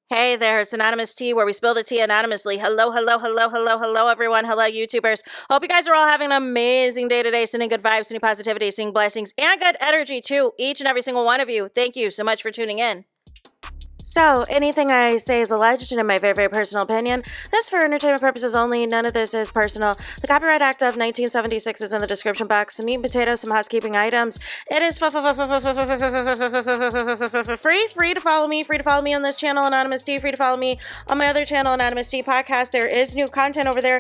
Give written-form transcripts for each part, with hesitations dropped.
Hey there, it's Anonymous Tea, where we spill the tea anonymously. Hello, everyone. Hello, YouTubers. Hope you guys are all having an amazing day today, sending good vibes, sending positivity, sending blessings, and good energy to each and every single one of you. Thank you so much for tuning in. So, anything I say is alleged and in my very, very personal opinion. This is for entertainment purposes only. None of this is personal. The Copyright Act of 1976 is in the description box. Some meat and potatoes, some housekeeping items. It is free to follow me. Free to follow me on this channel, Anonymous Tea. Free to follow me on my other channel, Anonymous Tea Podcast. There is new content over there.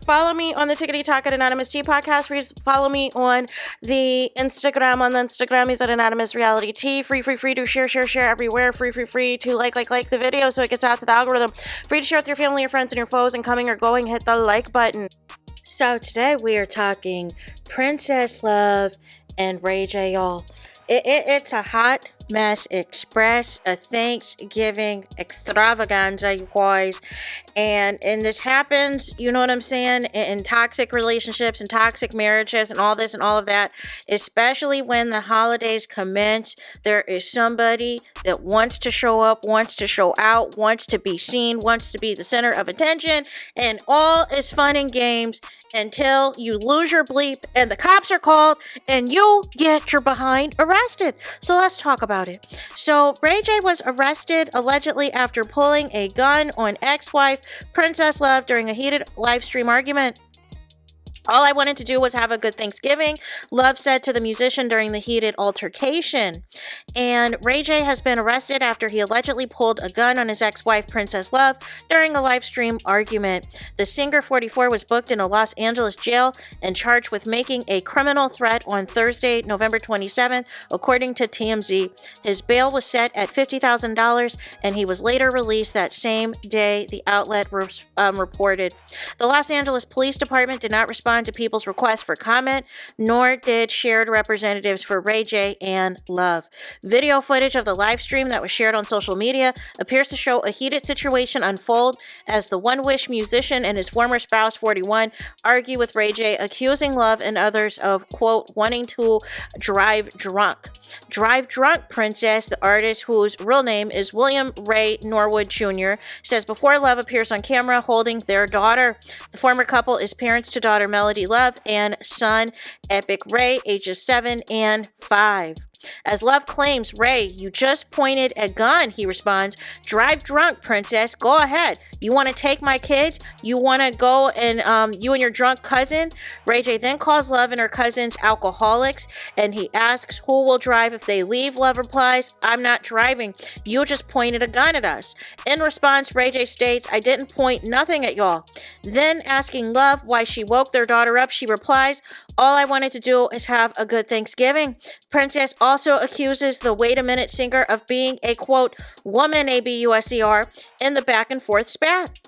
Follow me on the Tickety Talk at Anonymous Tea Podcast. Free to follow me on the Instagram. On the Instagram is at Anonymous Reality Tea. Free to share everywhere. Free to like the video so it gets out to the algorithm. Free to share with your family, your friends, and your foes, and coming or going, hit the like button. So today we are talking Princess Love and Ray J, y'all. It's a hot mess express, a Thanksgiving extravaganza, you guys. And this happens, you know what I'm saying, in toxic relationships and toxic marriages and all this and all of that, especially when the holidays commence. There is somebody that wants to show up, wants to show out, wants to be seen, wants to be the center of attention, and all is fun and games until you lose your bleep and the cops are called and you get your behind arrested. So let's talk about it. So Ray J was arrested allegedly after pulling a gun on ex-wife Princess Love during a heated live stream argument. All I wanted to do was have a good Thanksgiving, Love said to the musician during the heated altercation. And Ray J has been arrested after he allegedly pulled a gun on his ex-wife, Princess Love, during a live stream argument. The singer, 44, was booked in a Los Angeles jail and charged with making a criminal threat on Thursday, November 27th, according to TMZ. His bail was set at $50,000, and he was later released that same day, the outlet reported. The Los Angeles Police Department did not respond to people's requests for comment, nor did shared representatives for Ray J and Love. Video footage of the live stream that was shared on social media appears to show a heated situation unfold as the One Wish musician and his former spouse, 41, argue with Ray J, accusing Love and others of, quote, wanting to drive drunk. Drive Drunk Princess, the artist whose real name is William Ray Norwood Jr., says before Love appears on camera holding their daughter. The former couple is parents to daughter Melody Love and son Epic Ray, ages 7 and 5. As Love claims, Ray, you just pointed a gun, he responds. Drive drunk, princess. Go ahead. You want to take my kids? You want to go and you and your drunk cousin? Ray J then calls Love and her cousins alcoholics, and he asks who will drive if they leave. Love replies, I'm not driving. You just pointed a gun at us. In response, Ray J states, I didn't point nothing at y'all. Then asking Love why she woke their daughter up, she replies, all I wanted to do is have a good Thanksgiving. Princess also accuses the Wait a Minute singer of being a, quote, woman, ABUSER, in the back and forth spat.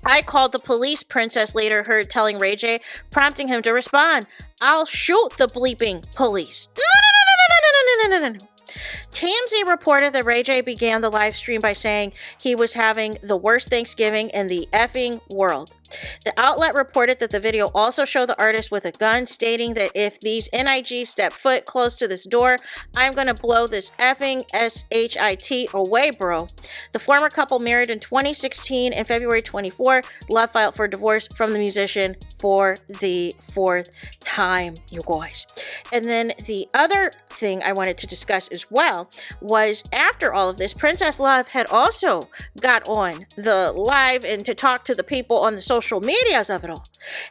I called the police, Princess later heard telling Ray J, prompting him to respond. I'll shoot the bleeping police. No. TMZ reported that Ray J began the live stream by saying he was having the worst Thanksgiving in the effing world. The outlet reported that the video also showed the artist with a gun, stating that if these NIG step foot close to this door, I'm gonna blow this effing SHIT away, bro. The former couple married in 2016 and February 24, Love filed for divorce from the musician for the 4th time, you guys. And then the other thing I wanted to discuss as well was after all of this, Princess Love had also got on the live and to talk to the people on the social medias of it all.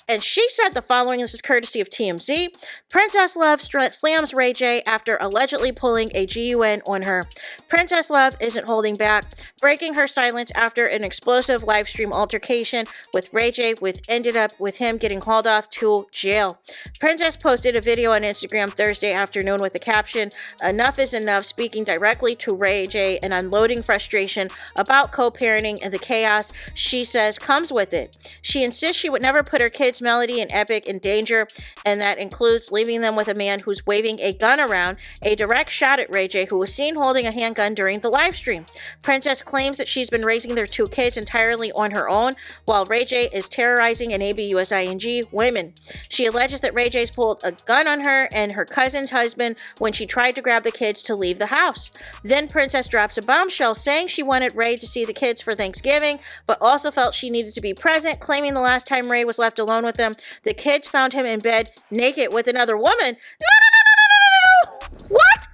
And she said the following, this is courtesy of TMZ. Princess Love slams Ray J after allegedly pulling a GUN on her. Princess Love isn't holding back, breaking her silence after an explosive live stream altercation with Ray J, which ended up with him getting hauled off to jail. Princess posted a video on Instagram Thursday afternoon with the caption, enough is enough, speaking directly to Ray J and unloading frustration about co-parenting and the chaos she says comes with it. She insists she would never put put her kids Melody and Epic in danger, and that includes leaving them with a man who's waving a gun around, a direct shot at Ray J, who was seen holding a handgun during the live stream. Princess claims that she's been raising their 2 kids entirely on her own, while Ray J is terrorizing an ABUSING women. She alleges that Ray J's pulled a gun on her and her cousin's husband when she tried to grab the kids to leave the house. Then Princess drops a bombshell saying she wanted Ray to see the kids for Thanksgiving, but also felt she needed to be present, claiming the last time Ray was left alone with them, the kids found him in bed naked with another woman. No! What?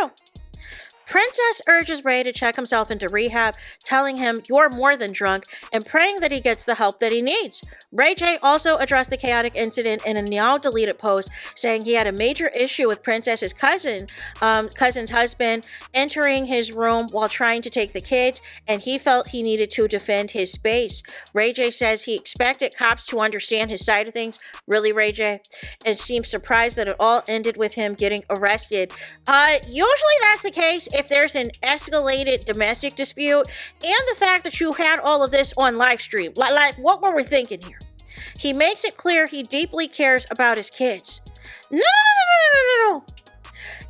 No. Princess urges Ray to check himself into rehab, telling him, "You're more than drunk," and praying that he gets the help that he needs. Ray J also addressed the chaotic incident in a now-deleted post, saying he had a major issue with Princess's cousin's husband entering his room while trying to take the kids, and he felt he needed to defend his space. Ray J says he expected cops to understand his side of things. Really, Ray J? And seems surprised that it all ended with him getting arrested. Usually that's the case if there's an escalated domestic dispute, and the fact that you had all of this on live stream. Like what were we thinking here? He makes it clear he deeply cares about his kids. No.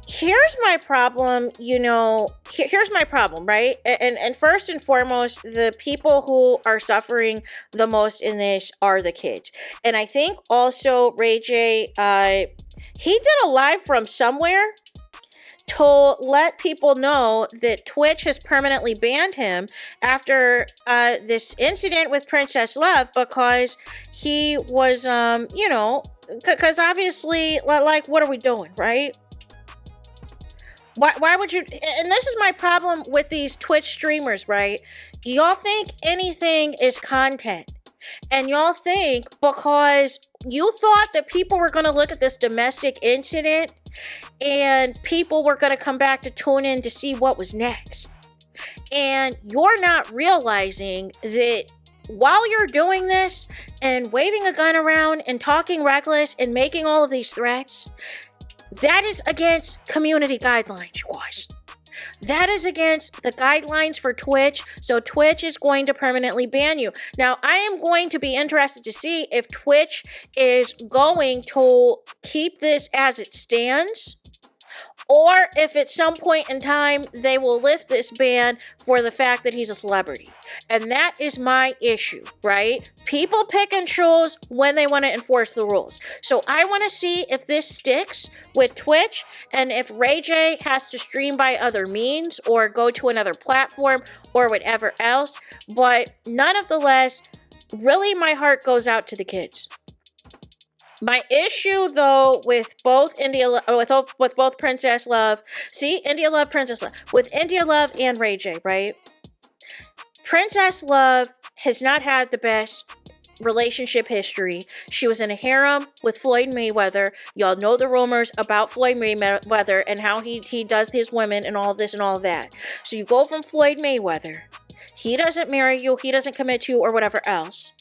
Here's my problem, here's my problem, right? And first and foremost, the people who are suffering the most in this are the kids. And I think also Ray J, he did a live from somewhere to let people know that Twitch has permanently banned him after this incident with Princess Love, because he was, because obviously, like, what are we doing, right? Why would you, and this is my problem with these Twitch streamers, right? Y'all think anything is content. And y'all think because you thought that people were going to look at this domestic incident and people were going to come back to tune in to see what was next. And you're not realizing that while you're doing this and waving a gun around and talking reckless and making all of these threats, that is against community guidelines, you guys. That is against the guidelines for Twitch, so Twitch is going to permanently ban you. Now, I am going to be interested to see if Twitch is going to keep this as it stands, or if at some point in time they will lift this ban for the fact that he's a celebrity. And that is my issue, right? People pick and choose when they want to enforce the rules. So I want to see if this sticks with Twitch, and if Ray J has to stream by other means or go to another platform or whatever else. But nonetheless, really my heart goes out to the kids. My issue, though, with both with both Princess Love, India Love, Princess Love, with India Love and Ray J, right? Princess Love has not had the best relationship history. She was in a harem with Floyd Mayweather. Y'all know the rumors about Floyd Mayweather and how he does his women and all this and all that. So you go from Floyd Mayweather, he doesn't marry you, he doesn't commit to you or whatever else.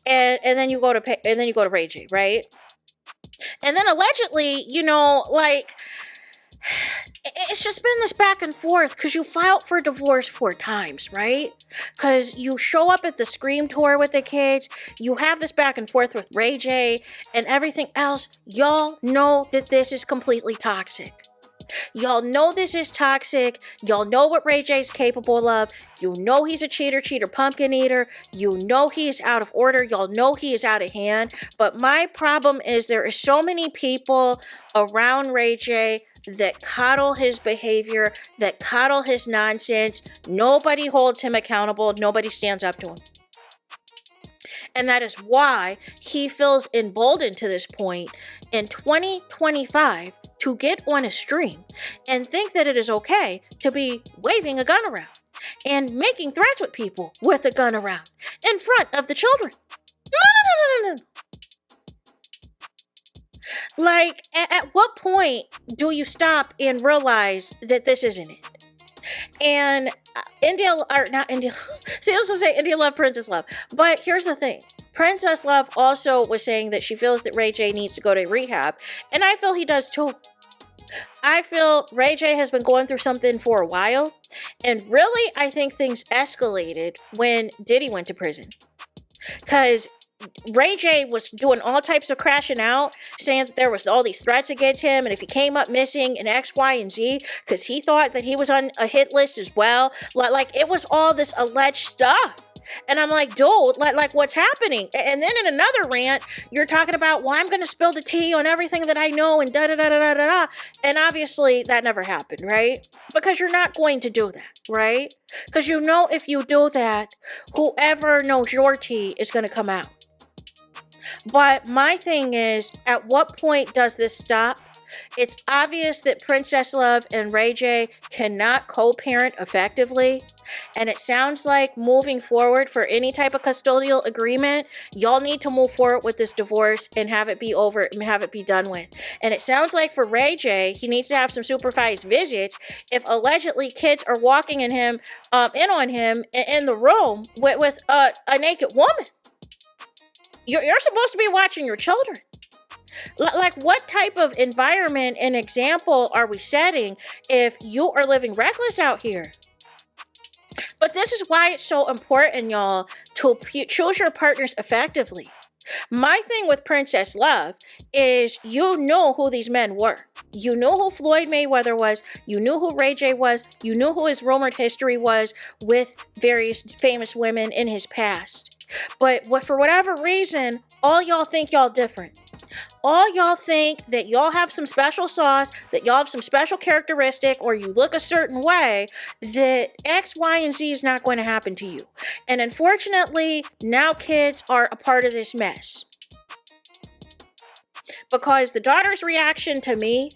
And then you go to Ray J, right? And then allegedly, it's just been this back and forth because you filed for divorce 4 times, right? Because you show up at the Scream tour with the kids, you have this back and forth with Ray J and everything else. Y'all know that this is completely toxic. Y'all know this is toxic. Y'all know what Ray J's capable of. You know he's a cheater, pumpkin eater. You know he is out of order. Y'all know he is out of hand. But my problem is there are so many people around Ray J that coddle his behavior, that coddle his nonsense. Nobody holds him accountable. Nobody stands up to him. And that is why he feels emboldened to this point in 2025 to get on a stream and think that it is okay to be waving a gun around and making threats with people with a gun around in front of the children. No. Like, at what point do you stop and realize that this isn't it? And India Love, Princess Love. But here's the thing. Princess Love also was saying that she feels that Ray J needs to go to rehab. And I feel he does too. I feel Ray J has been going through something for a while. And really, I think things escalated when Diddy went to prison. Because Ray J was doing all types of crashing out, saying that there was all these threats against him, and if he came up missing in X, Y, and Z, because he thought that he was on a hit list as well. Like it was all this alleged stuff. And I'm like, dude, like what's happening? And then in another rant, you're talking about, well, I'm going to spill the tea on everything that I know and da-da-da-da-da-da. And obviously that never happened, right? Because you're not going to do that, right? Because you know if you do that, whoever knows your tea is going to come out. But my thing is, at what point does this stop? It's obvious that Princess Love and Ray J cannot co-parent effectively. And it sounds like moving forward for any type of custodial agreement, y'all need to move forward with this divorce and have it be over and have it be done with. And it sounds like for Ray J, he needs to have some supervised visits if allegedly kids are walking in on him in the room with a naked woman. You're supposed to be watching your children. Like, what type of environment and example are we setting if you are living reckless out here? But this is why it's so important, y'all, to choose your partners effectively. My thing with Princess Love is you know who these men were. You knew who Floyd Mayweather was. You knew who Ray J was. You knew who his rumored history was with various famous women in his past. But for whatever reason, all y'all think y'all different. All y'all think that y'all have some special sauce, that y'all have some special characteristic, or you look a certain way, that X, Y, and Z is not going to happen to you. And unfortunately, now kids are a part of this mess. Because the daughter's reaction to me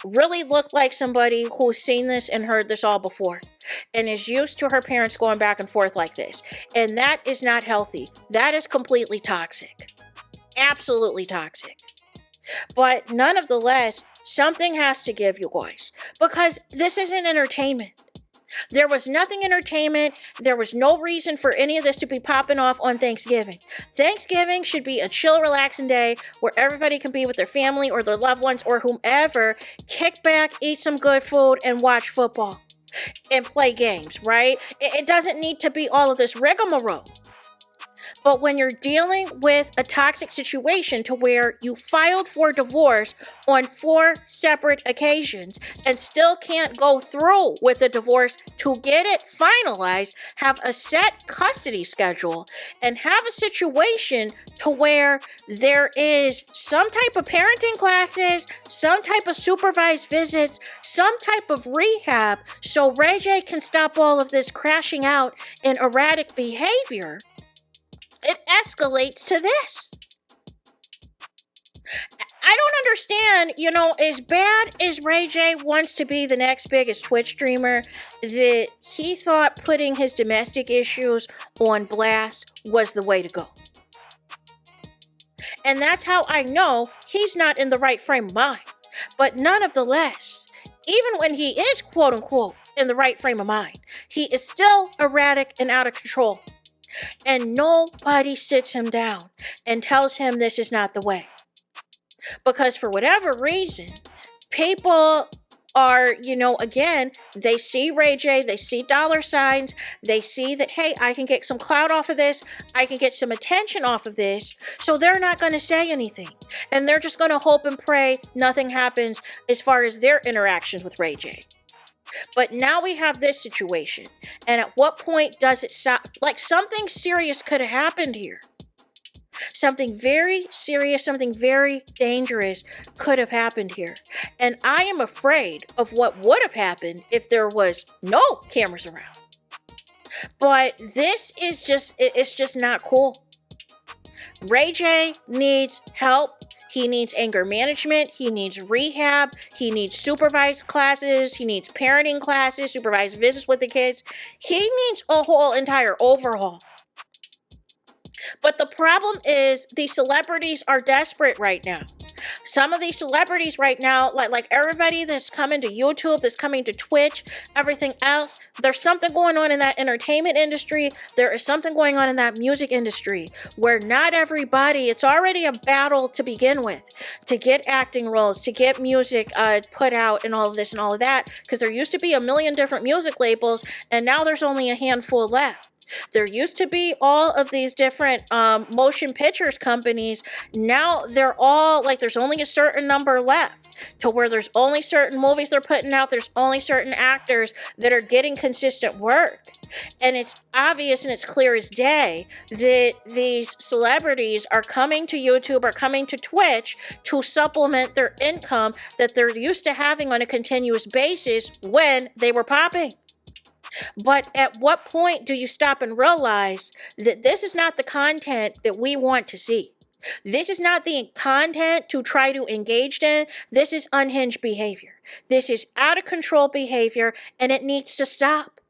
really looked like somebody who's seen this and heard this all before and is used to her parents going back and forth like this. And that is not healthy. That is completely toxic. Absolutely toxic. But nonetheless, something has to give, you guys, because this isn't entertainment. There was nothing entertainment. There was no reason for any of this to be popping off on Thanksgiving. Thanksgiving should be a chill, relaxing day where everybody can be with their family or their loved ones or whomever, kick back, eat some good food, and watch football and play games, right? It doesn't need to be all of this rigmarole. But when you're dealing with a toxic situation to where you filed for divorce on 4 separate occasions and still can't go through with the divorce to get it finalized, have a set custody schedule, and have a situation to where there is some type of parenting classes, some type of supervised visits, some type of rehab so Ray J can stop all of this crashing out in erratic behavior, it escalates to this. I don't understand, as bad as Ray J wants to be the next biggest Twitch streamer, that he thought putting his domestic issues on blast was the way to go. And that's how I know he's not in the right frame of mind. But nonetheless, even when he is quote unquote in the right frame of mind, he is still erratic and out of control. And nobody sits him down and tells him this is not the way. Because for whatever reason, people are, again, they see Ray J, they see dollar signs, they see that, hey, I can get some clout off of this, I can get some attention off of this, so they're not going to say anything. And they're just going to hope and pray nothing happens as far as their interactions with Ray J. But now we have this situation. And at what point does it stop? Like, something serious could have happened here. Something very serious, something very dangerous could have happened here. And I am afraid of what would have happened if there was no cameras around. But this is it's just not cool. Ray J needs help. He needs anger management. He needs rehab. He needs supervised classes. He needs parenting classes, supervised visits with the kids. He needs a whole entire overhaul. But the problem is these celebrities are desperate right now. Some of these celebrities right now, like everybody that's coming to YouTube, that's coming to Twitch, everything else, there's something going on in that entertainment industry. There is something going on in that music industry where not everybody, it's already a battle to begin with, to get acting roles, to get music put out and all of this and all of that, because there used to be a million different music labels and now there's only a handful left. There used to be all of these different motion pictures companies. Now they're all like, there's only a certain number left, to where there's only certain movies they're putting out. There's only certain actors that are getting consistent work. And it's obvious and it's clear as day that these celebrities are coming to YouTube or coming to Twitch to supplement their income that they're used to having on a continuous basis when they were popping. But at what point do you stop and realize that this is not the content that we want to see? This is not the content to try to engage in. This is unhinged behavior. This is out of control behavior, and it needs to stop.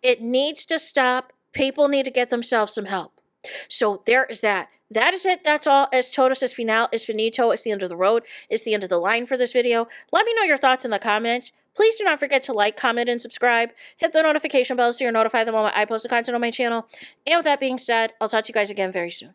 It needs to stop. People need to get themselves some help. So there is that. That is it. That's all. Es todos, es final, es finito. It's the end of the road. It's the end of the line for this video. Let me know your thoughts in the comments. Please do not forget to like, comment, and subscribe. Hit the notification bell so you're notified the moment I post the content on my channel. And with that being said, I'll talk to you guys again very soon.